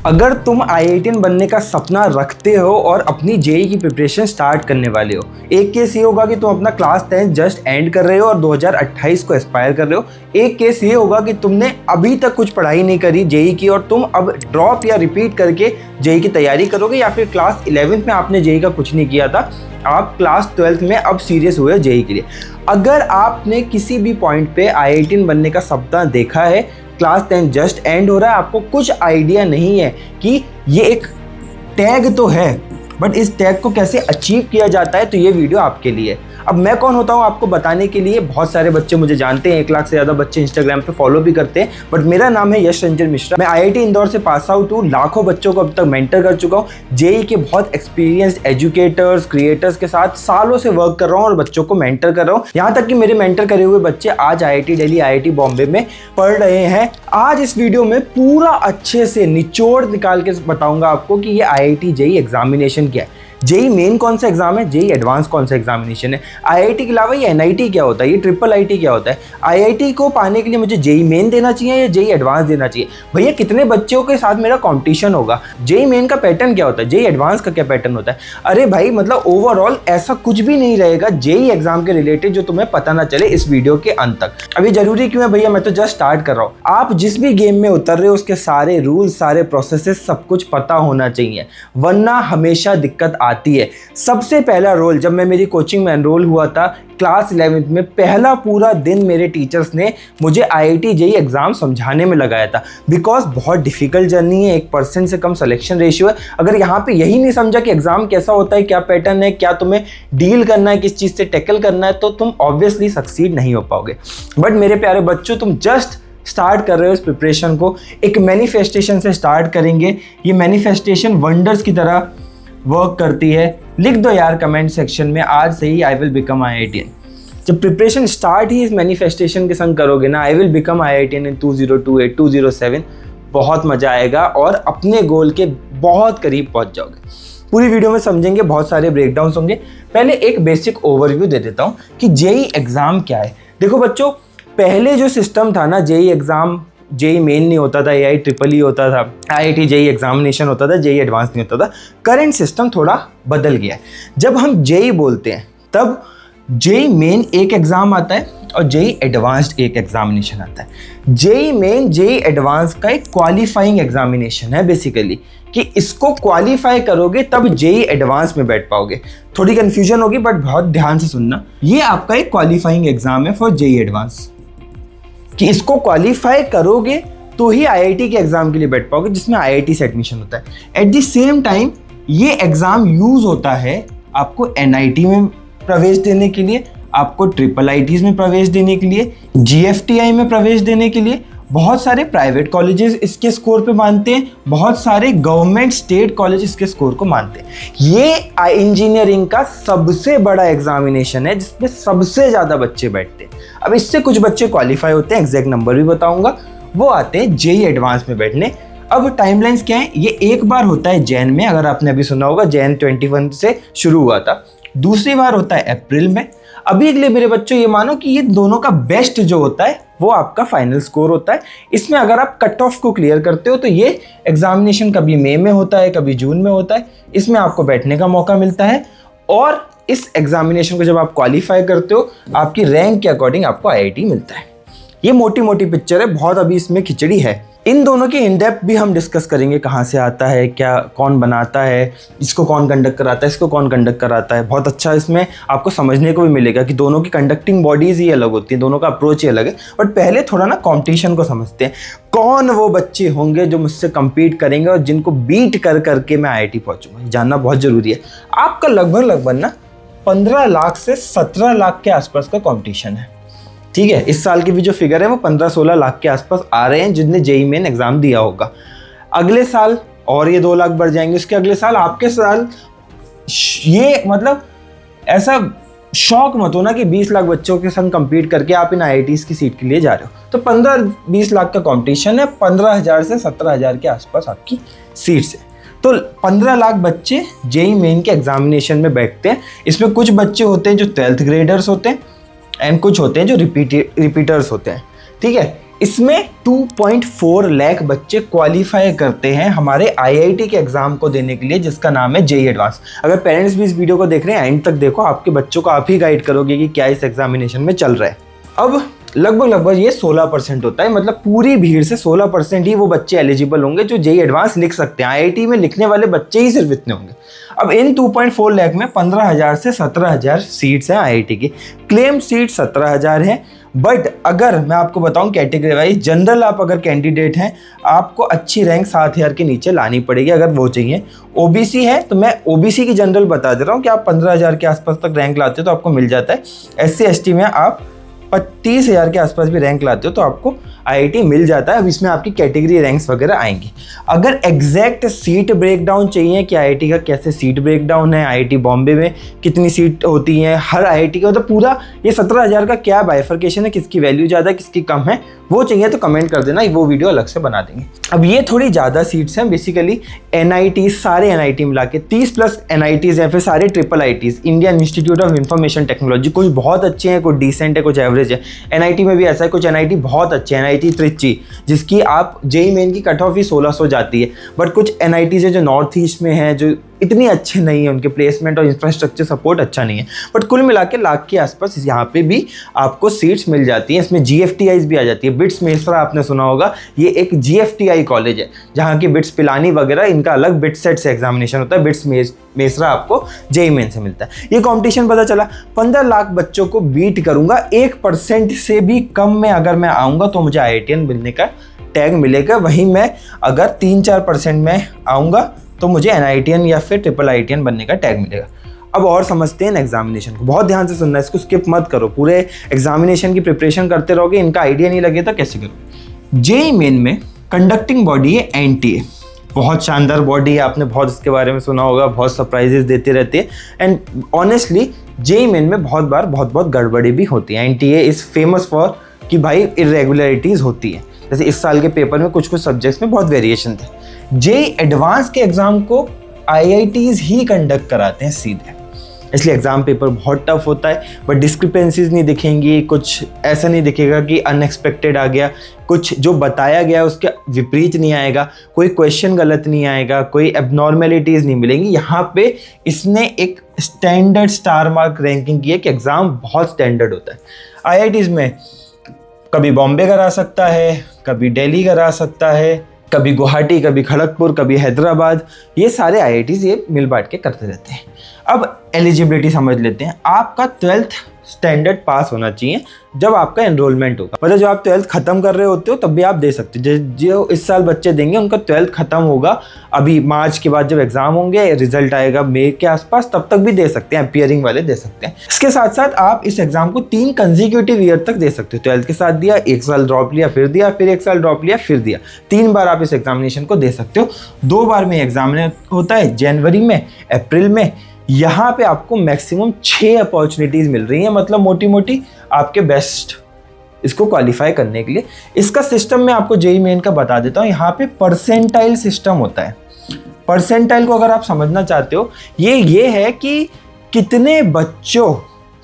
अगर तुम IITian बनने का सपना रखते हो और अपनी जेई की प्रिपरेशन स्टार्ट करने वाले हो, एक केस ये होगा कि तुम अपना क्लास 10 जस्ट एंड कर रहे हो और 2028 को एस्पायर कर रहे हो। एक केस ये होगा कि तुमने अभी तक कुछ पढ़ाई नहीं करी जेई की और तुम अब ड्रॉप या रिपीट करके जेई की तैयारी करोगे, या फिर क्लास 11th में आपने जेई का कुछ नहीं किया था, आप क्लास 12th में अब सीरियस हुए जेई के लिए। अगर आपने किसी भी पॉइंट पे IITian बनने का सपना देखा है, क्लास 10 जस्ट एंड हो रहा है, आपको कुछ आइडिया नहीं है कि ये एक टैग तो है बट इस टैग को कैसे अचीव किया जाता है, तो ये वीडियो आपके लिए। अब मैं कौन होता हूँ आपको बताने के लिए? बहुत सारे बच्चे मुझे जानते हैं, 1 लाख से ज़्यादा बच्चे इंस्टाग्राम पे फॉलो भी करते हैं, बट मेरा नाम है यश रंजन मिश्रा। मैं IIT इंदौर से पास आउट हूँ, लाखों बच्चों को अब तक मेंटर कर चुका हूँ। जेई के बहुत एक्सपीरियंस्ड एजुकेटर्स, क्रिएटर्स के साथ सालों से वर्क कर रहा हूँ और बच्चों को मेंटर कर रहा हूँ। यहाँ तक कि मेरे मेंटर करे हुए बच्चे आज IIT दिल्ली, IIT बॉम्बे में पढ़ रहे हैं। आज इस वीडियो में पूरा अच्छे से निचोड़ निकाल के बताऊंगा आपको कि ये IIT जेई एग्जामिनेशन क्या है, जेई मेन कौन सा एग्जाम है, जेई एडवांस कौन सा एग्जामिनेशन है, IIT के अलावा ये NIT क्या होता है, ये IIIT क्या होता है, IIT को पाने के लिए मुझे जेई मेन देना चाहिए या जेई एडवांस देना चाहिए, भैया कितने बच्चों के साथ मेरा कंपटीशन होगा, जेई मेन का पैटर्न क्या होता है, जेई एडवांस का क्या पैटर्न होता है। अरे भाई मतलब ओवरऑल ऐसा कुछ भी नहीं रहेगा जेई एग्जाम के रिलेटेड जो तुम्हें पता ना चले इस वीडियो के अंत तक। अभी जरूरी क्यों है भैया, मैं तो जस्ट स्टार्ट कर रहा हूँ। आप जिस भी गेम में उतर रहे हो उसके सारे रूल्स, सारे प्रोसेसेस, सब कुछ पता होना चाहिए, वरना हमेशा दिक्कत आती है। सबसे पहला रोल, जब मैं मेरी कोचिंग में एनरोल हुआ था क्लास 11th में, पहला पूरा दिन मेरे टीचर्स ने मुझे IIT जेई एग्जाम समझाने में लगाया था। बिकॉज बहुत डिफिकल्ट जर्नी है, 1% से कम सिलेक्शन रेशियो है। अगर यहाँ पे यही नहीं समझा कि एग्जाम कैसा होता है, क्या पैटर्न है, क्या तुम्हें डील करना है, किस चीज़ से टैकल करना है, तो तुम ऑब्वियसली सक्सीड नहीं हो पाओगे। बट मेरे प्यारे बच्चों, तुम जस्ट स्टार्ट कर रहे हो इस प्रिपरेशन को। एक मैनिफेस्टेशन से स्टार्ट करेंगे। ये मैनिफेस्टेशन वंडर्स की तरह वर्क करती है। लिख दो यार कमेंट सेक्शन में, आज से ही आई विल बिकम IITian। जब प्रिपरेशन स्टार्ट ही इस मैनिफेस्टेशन के संग करोगे ना, आई विल बिकम IITian इन 2028, 2007, बहुत मजा आएगा और अपने गोल के बहुत करीब पहुंच जाओगे। पूरी वीडियो में समझेंगे, बहुत सारे ब्रेकडाउन्स होंगे। पहले एक बेसिक ओवरव्यू दे देता हूँ कि जेई एग्जाम क्या है। देखो बच्चों, पहले जो सिस्टम था ना, जेई एग्जाम, जेई मेन नहीं होता था, IIEEE होता था, IIT जेई एग्जामिनेशन होता था, जेई एडवांस नहीं होता था। करंट सिस्टम थोड़ा बदल गया है। जब हम जेई बोलते हैं तब जेई मेन एक एग्जाम आता है और जेई एडवांस्ड एक एग्जामिनेशन आता है। जेई मेन जेई एडवांस का एक क्वालिफाइंग एग्जामिनेशन है बेसिकली, कि इसको क्वालिफाई करोगे तब जेई एडवांस में बैठ पाओगे। थोड़ी कंफ्यूजन होगी बट बहुत ध्यान से सुनना। ये आपका एक क्वालिफाइंग एग्जाम है फॉर जेई एडवांस, कि इसको क्वालिफाई करोगे तो ही IIT के एग्जाम के लिए बैठ पाओगे, जिसमें IIT से एडमिशन होता है। एट द सेम टाइम ये एग्जाम यूज होता है आपको NIT में प्रवेश देने के लिए, आपको IIITs में प्रवेश देने के लिए, GFTI में प्रवेश देने के लिए। बहुत सारे प्राइवेट कॉलेजेस इसके स्कोर पे मानते हैं, बहुत सारे गवर्नमेंट स्टेट कॉलेज इसके स्कोर को मानते हैं। ये इंजीनियरिंग का सबसे बड़ा एग्जामिनेशन है जिसमें सबसे ज़्यादा बच्चे बैठते हैं। अब इससे कुछ बच्चे क्वालिफाई होते हैं, एग्जैक्ट नंबर भी बताऊंगा, वो आते हैं जेई एडवांस में बैठने। अब टाइमलाइंस क्या है, ये एक बार होता है जैन में, अगर आपने अभी सुना होगा, जैन 21 से शुरू हुआ था। दूसरी बार होता है अप्रैल में। अभी के लिए मेरे बच्चों ये मानो कि ये दोनों का बेस्ट जो होता है वो आपका फाइनल स्कोर होता है। इसमें अगर आप कट ऑफ को क्लियर करते हो तो ये एग्जामिनेशन कभी मई में होता है, कभी जून में होता है। इसमें आपको बैठने का मौका मिलता है और इस एग्जामिनेशन को जब आप क्वालिफाई करते हो, आपकी रैंक के अकॉर्डिंग आपको IIT मिलता है। ये मोटी मोटी पिक्चर है, बहुत अभी इसमें खिचड़ी है। इन दोनों के इन डेप्थ भी हम डिस्कस करेंगे, कहाँ से आता है, क्या कौन बनाता है, इसको कौन कंडक्ट कराता है, इसको कौन कंडक्ट कराता है। बहुत अच्छा इसमें आपको समझने को भी मिलेगा कि दोनों की कंडक्टिंग बॉडीज़ ही अलग होती हैं, दोनों का अप्रोच ही अलग है। बट पहले थोड़ा ना कॉम्पिटिशन को समझते हैं। कौन वो बच्चे होंगे जो मुझसे कम्पीट करेंगे और जिनको बीट कर करके मैं IIT पहुँचूँगा, जानना बहुत ज़रूरी है। आपका लगभग ना 15 लाख से 17 लाख के आसपास का कॉम्पिटिशन है, ठीक है। इस साल की भी जो फिगर है वो 15-16 लाख के आसपास आ रहे हैं जिनने जेई मेन एग्जाम दिया होगा। अगले साल और ये 2 लाख बढ़ जाएंगे, उसके अगले साल, आपके साल। ये मतलब ऐसा शौक मत हो ना कि 20 लाख बच्चों के संग कंपीट करके आप इन IITs की सीट के लिए जा रहे हो। तो 15-20 लाख का कंपटीशन है, 15,000 से 17,000 के आसपास आपकी सीट्स है। तो 15 लाख बच्चे जेई मेन के एग्जामिनेशन में बैठते हैं। इसमें कुछ बच्चे होते हैं जो 12th ग्रेडर्स होते हैं एंड कुछ होते हैं जो रिपीटर्स होते हैं, ठीक है। इसमें 2.4 लाख बच्चे क्वालिफाई करते हैं हमारे आईआईटी के एग्जाम को देने के लिए, जिसका नाम है जेईई एडवांस। अगर पेरेंट्स भी इस वीडियो को देख रहे हैं एंड तक देखो, आपके बच्चों को आप ही गाइड करोगे कि क्या इस एग्जामिनेशन में चल रहा है। अब लगभग ये 16% होता है, मतलब पूरी भीड़ से 16% ही वो बच्चे एलिजिबल होंगे जो जेईई एडवांस लिख सकते हैं। आईआईटी में लिखने वाले बच्चे ही सिर्फ इतने होंगे। अब इन 2.4 लाख में 15,000 से 17,000 सीट्स हैं आईआईटी की। क्लेम सीट 17,000 हैं, बट अगर मैं आपको बताऊं कैटेगरी वाइज, जनरल आप अगर कैंडिडेट हैं आपको अच्छी रैंक 7,000 के नीचे लानी पड़ेगी अगर वो चाहिए। ओबीसी है तो मैं ओबीसी की जनरल बता दे रहा हूँ कि आप 15,000 के आसपास तक रैंक लाते हो तो आपको मिल जाता है। एससी एसटी में आप 30,000 के आसपास भी रैंक लाते हो तो आपको आईआईटी मिल जाता है। अब इसमें आपकी कैटेगरी रैंक्स वगैरह आएंगी। अगर एग्जैक्ट सीट ब्रेकडाउन चाहिए कि आईआईटी का कैसे सीट ब्रेकडाउन है, आईआईटी बॉम्बे में कितनी सीट होती हैं हर आईआईटी का, मतलब पूरा ये 17,000 का क्या बाइफर्केशन है, किसकी वैल्यू ज़्यादा है किसकी कम है, वो चाहिए तो कमेंट कर देना, वो वीडियो अलग से बना देंगे। अब ये थोड़ी ज़्यादा सीट्स हैं, बेसिकली एनआईटी सारे एनआईटी मिला के 30+ एनआईटीज़ हैं, फिर सारे triple ITs, Indian institute of information technology, कुछ बहुत अच्छे हैं, कुछ डिसेंट है, कुछ एवरेज है। एनआईटी में भी ऐसा है, कुछ एनआईटी बहुत अच्छे हैं, एनआईटी त्रिची जिसकी आप जेईई मेन की कट ऑफ ही 1600 जाती है, बट कुछ एनआईटीज़ है जो नॉर्थ ईस्ट में है जो इतनी अच्छे नहीं है, उनके प्लेसमेंट और इंफ्रास्ट्रक्चर सपोर्ट अच्छा नहीं है, बट कुल मिला के लाख के आसपास यहाँ पे भी आपको सीट्स मिल जाती हैं। इसमें जीएफटीआईज भी आ जाती है। बिट्स मेसरा आपने सुना होगा, ये एक जीएफटीआई कॉलेज है जहाँ की बिट्स पिलानी वगैरह इनका अलग बिट सेट से एग्जामिनेशन होता है। बिट्स मेसरा आपको जेईई मेन से मिलता है। ये कॉम्पिटिशन पता चला 15 लाख बच्चों को बीट करूंगा, 1% से भी कम में अगर मैं आऊँगा तो मुझे आईआईटीएन मिलने का टैग मिलेगा। वहीं मैं अगर 3-4% में आऊँगा तो मुझे एनआईटीएन या फिर ट्रिपल आईटीएन बनने का टैग मिलेगा। अब और समझते हैं एग्जामिनेशन को, बहुत ध्यान से सुनना है, इसको स्किप मत करो। पूरे एग्जामिनेशन की प्रिपरेशन करते रहोगे, इनका आइडिया नहीं लगे तो कैसे करोगे। जेईई मेन में कंडक्टिंग बॉडी है एनटीए, बहुत शानदार बॉडी है, आपने बहुत इसके बारे में सुना होगा, बहुत सरप्राइजेस देते रहते हैं। एंड ऑनेस्टली जेईई मेन में बहुत गड़बड़ी भी होती है। एनटीए इज़ फेमस फॉर कि भाई इरेगुलरिटीज़ होती है, जैसे इस साल के पेपर में कुछ सब्जेक्ट्स में बहुत वेरिएशन थे। जेईई एडवांस के एग्जाम को आईआईटीज़ ही कंडक्ट कराते हैं सीधे, इसलिए एग्जाम पेपर बहुत टफ होता है। बट डिस्क्रिपेंसीज नहीं दिखेंगी, कुछ ऐसा नहीं दिखेगा कि अनएक्सपेक्टेड आ गया, कुछ जो बताया गया उसके विपरीत नहीं आएगा, कोई क्वेश्चन गलत नहीं आएगा, कोई एबनॉर्मेलिटीज़ नहीं मिलेंगी। यहाँ पे इसने एक स्टैंडर्ड स्टार मार्क रैंकिंग की है कि एग्ज़ाम बहुत स्टैंडर्ड होता है। आईआईटीज़ में कभी बॉम्बे करा सकता है, कभी दिल्ली करा सकता है, कभी गुवाहाटी, कभी खड़गपुर, कभी हैदराबाद, ये सारे आईआईटीज़ ये मिल बांट के करते रहते हैं। अब एलिजिबिलिटी समझ लेते हैं। आपका 12th स्टैंडर्ड पास होना चाहिए जब आपका एनरोलमेंट होगा, मतलब जब आप 12th खत्म कर रहे होते हो तब भी आप दे सकते हो। जो इस साल बच्चे देंगे उनका 12th खत्म होगा, अभी मार्च के बाद जब एग्जाम होंगे, रिजल्ट आएगा मई के आसपास, तब तक भी दे सकते हैं, अपीयरिंग वाले दे सकते हैं। इसके साथ साथ आप इस एग्जाम को 3 कंसेक्यूटिव ईयर तक दे सकते हो। 12th के साथ दिया, 1 साल ड्रॉप लिया, फिर दिया, फिर 1 साल ड्रॉप लिया, फिर दिया, 3 बार आप इस एग्जामिनेशन को दे सकते हो। 2 बार में एग्जामिनेशन होता है, जनवरी में, अप्रैल में। यहाँ पे आपको मैक्सिमम 6 अपॉर्चुनिटीज़ मिल रही हैं, मतलब मोटी मोटी आपके बेस्ट इसको क्वालिफाई करने के लिए। इसका सिस्टम मैं आपको जेईई मेन का बता देता हूँ। यहाँ पे परसेंटाइल सिस्टम होता है। परसेंटाइल को अगर आप समझना चाहते हो, ये है कि कितने बच्चों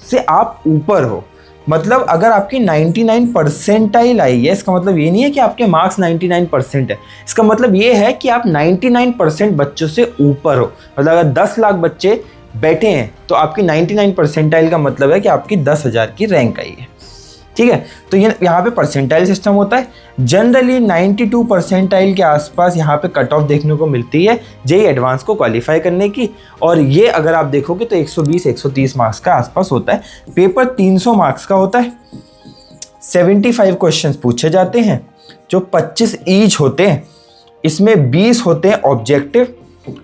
से आप ऊपर हो। मतलब अगर आपकी 99 परसेंटाइल आई है, इसका मतलब ये नहीं है कि आपके मार्क्स 99% है, इसका मतलब ये है कि आप 99% बच्चों से ऊपर हो। मतलब अगर 10 लाख बच्चे बैठे हैं तो आपकी 99 परसेंटाइल का मतलब है कि आपकी 10,000 की रैंक आई है। ठीक है, तो ये यहाँ पे परसेंटाइल सिस्टम होता है। जनरली 92 परसेंटाइल के आसपास यहाँ पे कट ऑफ देखने को मिलती है जेईई एडवांस को क्वालिफाई करने की, और ये अगर आप देखोगे तो 120-130 मार्क्स का आसपास होता है। पेपर 300 मार्क्स का होता है, 75 क्वेश्चंस पूछे जाते हैं जो 25 ईच होते हैं। इसमें 20 होते हैं ऑब्जेक्टिव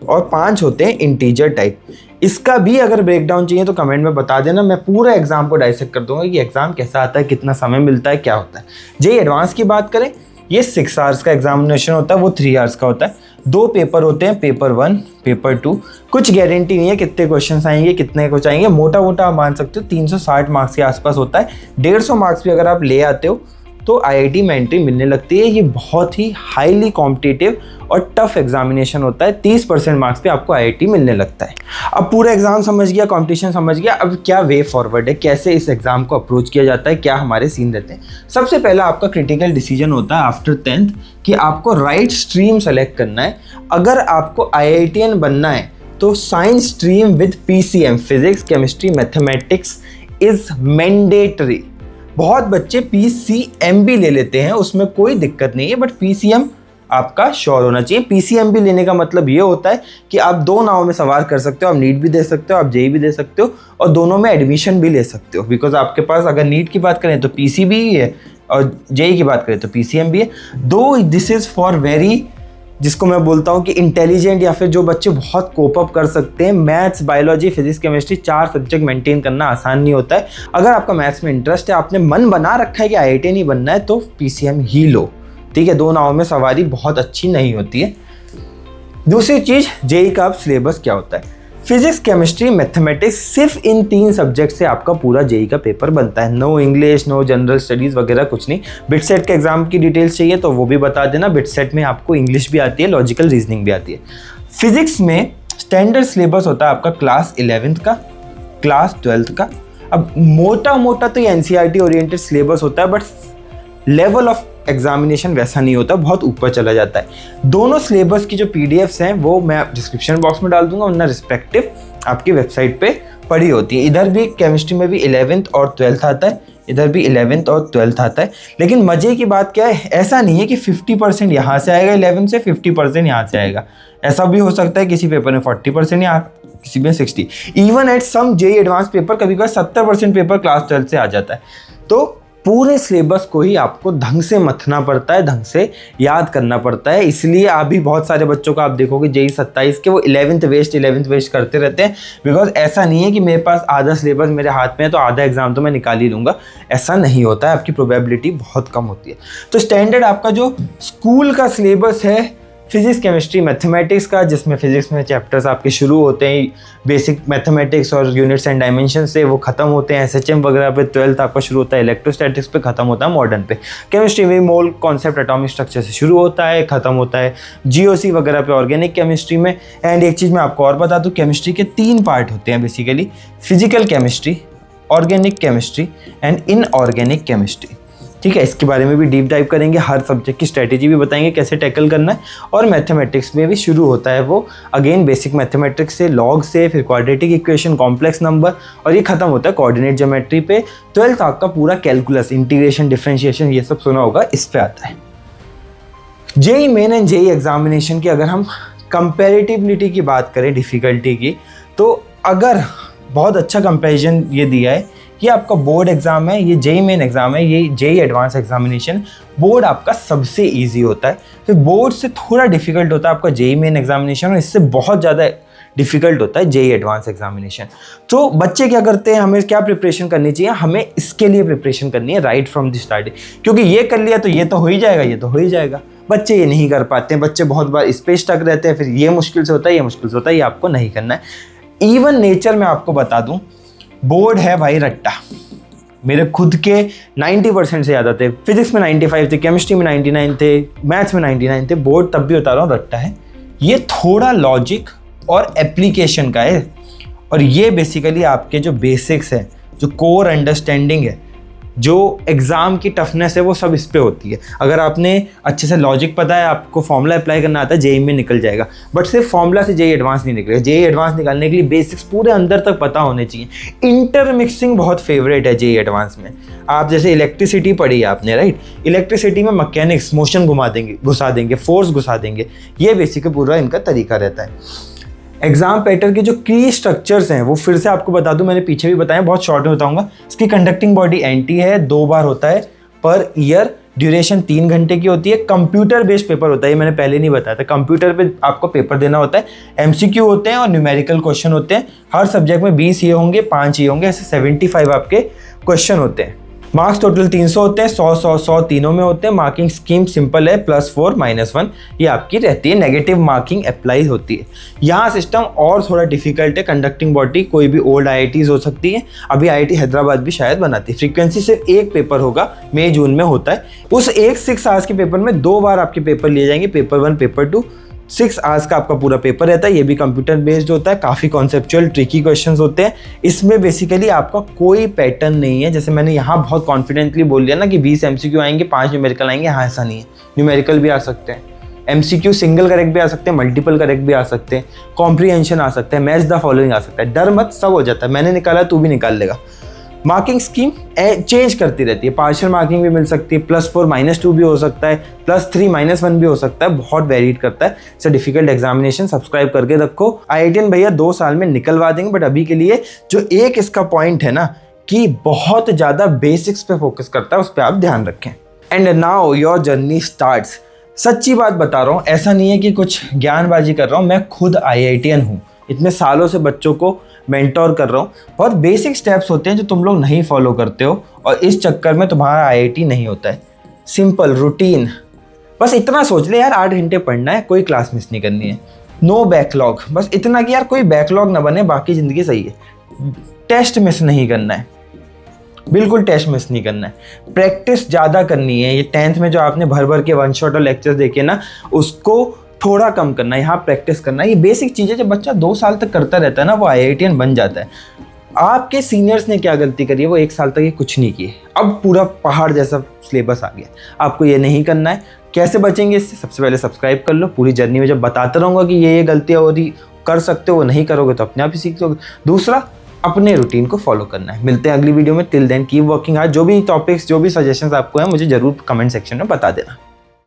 और 5 होते हैं इंटीजर टाइप। इसका भी अगर ब्रेकडाउन चाहिए तो कमेंट में बता देना, मैं पूरा एग्जाम को डाइसेक्ट कर दूंगा कि एग्जाम कैसा आता है, कितना समय मिलता है, क्या होता है। जेईई एडवांस की बात करें, ये 6 आवर्स का एग्जामिनेशन होता है, वो 3 आवर्स का होता है। 2 पेपर होते हैं, पेपर 1, पेपर 2। कुछ गारंटी नहीं है कितने क्वेश्चन आएंगे, कितने कुछ आएंगे, मोटा मोटा आप मान सकते हो 360 मार्क्स के आसपास होता है। 150 मार्क्स भी अगर आप ले आते हो तो IIT में एंट्री मिलने लगती है। ये बहुत ही हाईली कॉम्पिटिटिव और टफ एग्जामिनेशन होता है। 30% मार्क्स पे आपको IIT मिलने लगता है। अब पूरा एग्जाम समझ गया, कंपटीशन समझ गया, अब क्या वे फॉरवर्ड है, कैसे इस एग्जाम को अप्रोच किया जाता है, क्या हमारे सीन रहते हैं। सबसे पहला आपका क्रिटिकल डिसीजन होता है आफ्टर 10th कि आपको राइट स्ट्रीम सेलेक्ट करना है। अगर आपको IITian बनना है तो science stream with PCM, physics chemistry mathematics is mandatory. बहुत बच्चे PCM भी ले लेते हैं, उसमें कोई दिक्कत नहीं है, बट PCM आपका श्योर होना चाहिए। PCM भी लेने का मतलब ये होता है कि आप 2 नाव में सवार कर सकते हो, आप नीट भी दे सकते हो, आप JEE भी दे सकते हो और दोनों में एडमिशन भी ले सकते हो। बिकॉज आपके पास अगर नीट की बात करें तो PCB ही है और JEE की बात करें तो PCM भी है। दो दिस इज़ फॉर वेरी, जिसको मैं बोलता हूँ कि इंटेलिजेंट या फिर जो बच्चे बहुत कोप अप कर सकते हैं। Maths, biology, physics, chemistry 4 subject maintain करना आसान नहीं होता है। अगर आपका मैथ्स में इंटरेस्ट है, आपने मन बना रखा है कि IIT नहीं बनना है, तो PCM ही लो, ठीक है। 2 नाव में सवारी बहुत अच्छी नहीं होती है। दूसरी चीज़, JEE का अब सिलेबस क्या होता है। फिजिक्स, केमिस्ट्री, मैथमेटिक्स, सिर्फ इन 3 सब्जेक्ट से आपका पूरा JEE का पेपर बनता है। No English, no general studies वगैरह कुछ नहीं। बिट सेट के एग्जाम की डिटेल्स चाहिए तो वो भी बता देना। बिट सेट में आपको इंग्लिश भी आती है, लॉजिकल रीजनिंग भी आती है। फिजिक्स में स्टैंडर्ड सिलेबस होता है आपका क्लास 11th का, क्लास 12th का। अब मोटा मोटा तो ये NCERT ओरिएंटेड सिलेबस होता है, बट लेवल ऑफ एग्जामिनेशन वैसा नहीं होता, बहुत ऊपर चला जाता है। दोनों सिलेबस की जो PDFs हैं वो मैं डिस्क्रिप्शन बॉक्स में डाल दूंगा, उनका रिस्पेक्टिव आपकी वेबसाइट पे पड़ी होती है। इधर भी केमिस्ट्री में भी 11th और 12th आता है, इधर भी 11th और 12th आता है। लेकिन मज़े की बात क्या है, ऐसा नहीं है कि 50% यहाँ से आएगा 11th से, 50% यहाँ से आएगा। ऐसा भी हो सकता है किसी पेपर में 40% या किसी में 60। Even at some JEE advanced paper कभी कभी 70% पेपर क्लास 12 से आ जाता है। तो पूरे सिलेबस को ही आपको ढंग से मथना पड़ता है, ढंग से याद करना पड़ता है। इसलिए अभी बहुत सारे बच्चों को आप देखोगे JEE 27 के वो 11th वेस्ट करते रहते हैं। बिकॉज ऐसा नहीं है कि मेरे पास आधा सिलेबस मेरे हाथ में है तो आधा एग्जाम तो मैं निकाल ही लूँगा, ऐसा नहीं होता है। आपकी प्रोबेबिलिटी बहुत कम होती है। तो स्टैंडर्ड आपका जो स्कूल का सिलेबस है फिजिक्स, केमिस्ट्री, मैथमेटिक्स का, जिसमें फिजिक्स में चैप्टर्स आपके शुरू होते हैं बेसिक मैथमेटिक्स और यूनिट्स एंड डायमेंशन से, वो खत्म होते हैं SHM वगैरह पे। 12th आपका शुरू होता है इलेक्ट्रोस्टैटिक्स पे, खत्म होता है मॉडर्न पे। केमिस्ट्री में मोल कॉन्सेप्ट एटॉमिक स्ट्रक्चर से शुरू होता है, खत्म होता है GOC वगैरह पे ऑर्गेनिक केमिस्ट्री में। एंड एक चीज़ मैं आपको और बता दूँ, केमिस्ट्री के 3 पार्ट होते हैं basically, physical chemistry, organic chemistry and inorganic chemistry, ठीक है। इसके बारे में भी डीप डाइव करेंगे, हर सब्जेक्ट की स्ट्रेटेजी भी बताएंगे कैसे टैकल करना है। और मैथमेटिक्स में भी शुरू होता है वो अगेन बेसिक मैथमेटिक्स से, लॉग से, फिर क्वाड्रेटिक इक्वेशन, कॉम्प्लेक्स नंबर, और ये खत्म होता है कोऑर्डिनेट ज्योमेट्री पे। 12th आपका पूरा कैलकुलस, इंटीग्रेशन, डिफरेंशिएशन, ये सब सुना होगा, इस पे आता है। JEE main and JEE examination की अगर हम कंपेरेटिबिलिटी की बात करें डिफ़िकल्टी की, तो अगर बहुत अच्छा कंपेरिजन ये दिया है, ये आपका बोर्ड एग्ज़ाम है, ये JEE मेन एग्ज़ाम है, ये JEE एडवांस एग्जामिनेशन। बोर्ड आपका सबसे इजी होता है, फिर बोर्ड से थोड़ा डिफिकल्ट होता है आपका JEE मेन एग्जामिनेशन, और इससे बहुत ज़्यादा डिफिकल्ट होता है JEE एडवांस एग्जामिनेशन। तो बच्चे क्या करते हैं, हमें क्या प्रिपरेशन करनी चाहिए, हमें इसके लिए प्रिपरेशन करनी है राइट फ्रॉम द स्टार्टिंग, क्योंकि ये कर लिया तो ये तो हो ही जाएगा, ये तो हो ही जाएगा। बच्चे ये नहीं कर पाते हैं, बच्चे बहुत बार इस पे स्टक रहते हैं, फिर ये मुश्किल से होता है, ये मुश्किल से होता है, ये आपको नहीं करना है। इवन नेचर में आपको बता दूं, बोर्ड है भाई रट्टा। मेरे खुद के 90% से ज़्यादा थे, फिजिक्स में 95 थे, केमिस्ट्री में 99 थे, मैथ्स में 99 थे। बोर्ड तब भी बता रहा हूँ रट्टा है। ये थोड़ा लॉजिक और एप्लीकेशन का है, और ये बेसिकली आपके जो बेसिक्स हैं, जो कोर अंडरस्टैंडिंग है, जो एग्ज़ाम की टफनेस है, वो सब इस पे होती है। अगर आपने अच्छे से लॉजिक पता है, आपको फॉर्मूला अप्लाई करना आता है, JEE में निकल जाएगा। बट सिर्फ फॉर्मूला से JEE एडवांस नहीं निकलेगा। JEE एडवांस निकालने के लिए बेसिक्स पूरे अंदर तक पता होने चाहिए। इंटरमिक्सिंग बहुत फेवरेट है JEE एडवांस में। आप जैसे इलेक्ट्रिसिटी पढ़ी है आपने, राइट, इलेक्ट्रिसिटी में मैकेनिक्स, मोशन घुसा देंगे, फोर्स घुसा देंगे, ये बेसिकली पूरा इनका तरीका रहता है। एग्जाम पैटर्न के जो की स्ट्रक्चर्स हैं वो फिर से आपको बता दूं, मैंने पीछे भी बताया, बहुत शॉर्ट में बताऊंगा। इसकी कंडक्टिंग बॉडी एंटी है, 2 बार होता है पर ईयर, ड्यूरेशन 3 घंटे की होती है। कंप्यूटर बेस्ड पेपर होता है, ये मैंने पहले नहीं बताया था। कंप्यूटर पे आपको पेपर देना होता है, MCQ होते हैं और न्यूमेरिकल क्वेश्चन होते हैं। हर सब्जेक्ट में 20 ये होंगे, 5 ये होंगे, ऐसे 75 आपके क्वेश्चन होते हैं। मार्क्स टोटल 300 होते हैं, 100 100 100 तीनों में होते हैं। मार्किंग स्कीम सिंपल है, +4 -1 ये आपकी रहती है। नेगेटिव मार्किंग अप्लाई होती है। यहाँ सिस्टम और थोड़ा डिफिकल्ट है। कंडक्टिंग बॉडी कोई भी ओल्ड IITs हो सकती है, अभी IIT हैदराबाद भी शायद बनाती है। फ्रीक्वेंसी सिर्फ एक पेपर होगा, मई जून में होता है। उस एक 6 आवर्स के पेपर में 2 बार आपके पेपर लिए जाएंगे, पेपर 1 पेपर 2। 6 आवर्स का आपका पूरा पेपर रहता है। ये भी कंप्यूटर बेस्ड होता है, काफ़ी कॉन्सेप्चुअल ट्रिकी क्वेश्चंस होते हैं। इसमें बेसिकली आपका कोई पैटर्न नहीं है। जैसे मैंने यहाँ बहुत कॉन्फिडेंटली बोल दिया ना कि 20 MCQ आएंगे, 5 न्यूमेरिकल आएंगे, हाँ ऐसा नहीं है। न्यूमेरिकल भी आ सकते हैं, MCQ सिंगल करेक्ट भी आ सकते हैं, मल्टीपल करेक्ट भी आ सकते हैं, कॉम्प्रीहेंशन आ सकता है, मैच द फॉलोइंग आ सकता है। डर मत, सब हो जाता है। मैंने निकाला तू भी निकाल लेगा। मार्किंग स्कीम चेंज करती रहती है। पार्शियल मार्किंग भी मिल सकती है, +4 -2 भी हो सकता है, +3 -1 भी हो सकता है, बहुत वेरीड करता है। It's difficult examination. सब्सक्राइब करके रखो। IITian भैया 2 साल में निकलवा देंगे, बट अभी के लिए जो एक इसका पॉइंट है ना कि बहुत ज़्यादा बेसिक्स पे फोकस करता है, उस पर आप ध्यान रखें। And now your journey starts. सच्ची बात बता रहा हूँ, ऐसा नहीं है कि कुछ ज्ञानबाजी कर रहा हूँ, मैं खुद IITian हूँ। इतने सालों से बच्चों को मेंटोर कर रहा हूँ। बहुत बेसिक स्टेप्स होते हैं जो तुम लोग नहीं फॉलो करते हो, और इस चक्कर में तुम्हारा IIT नहीं होता है। सिंपल रूटीन, बस इतना सोच ले यार, 8 घंटे पढ़ना है, कोई क्लास मिस नहीं करनी है, नो बैकलॉग, बस इतना कि यार कोई बैकलॉग ना बने, बाकी ज़िंदगी सही है। टेस्ट मिस नहीं करना है, बिल्कुल टेस्ट मिस नहीं करना है। प्रैक्टिस ज़्यादा करनी है। ये 10th में जो आपने भर भर के 1 शॉट और लेक्चर्स देखे ना, उसको थोड़ा कम करना है, यहाँ प्रैक्टिस करना है। ये बेसिक चीज़ें जब बच्चा 2 साल तक करता रहता है ना, वो IITian बन जाता है। आपके सीनियर्स ने क्या गलती करी है, वो 1 साल तक ये कुछ नहीं किए, अब पूरा पहाड़ जैसा सिलेबस आ गया। आपको ये नहीं करना है। कैसे बचेंगे इससे? सबसे पहले सब्सक्राइब कर लो। पूरी जर्नी में जब बताता रहूँगा कि ये गलतियाँ हो रही, कर सकते हो, वो नहीं करोगे तो अपने आप ही सीख लोगे। दूसरा, अपने रूटीन को फॉलो करना है। मिलते हैं अगली वीडियो में। Till then keep working hard. जो भी टॉपिक्स, जो भी सजेशंस आपको हैं, मुझे जरूर कमेंट सेक्शन में बता देना।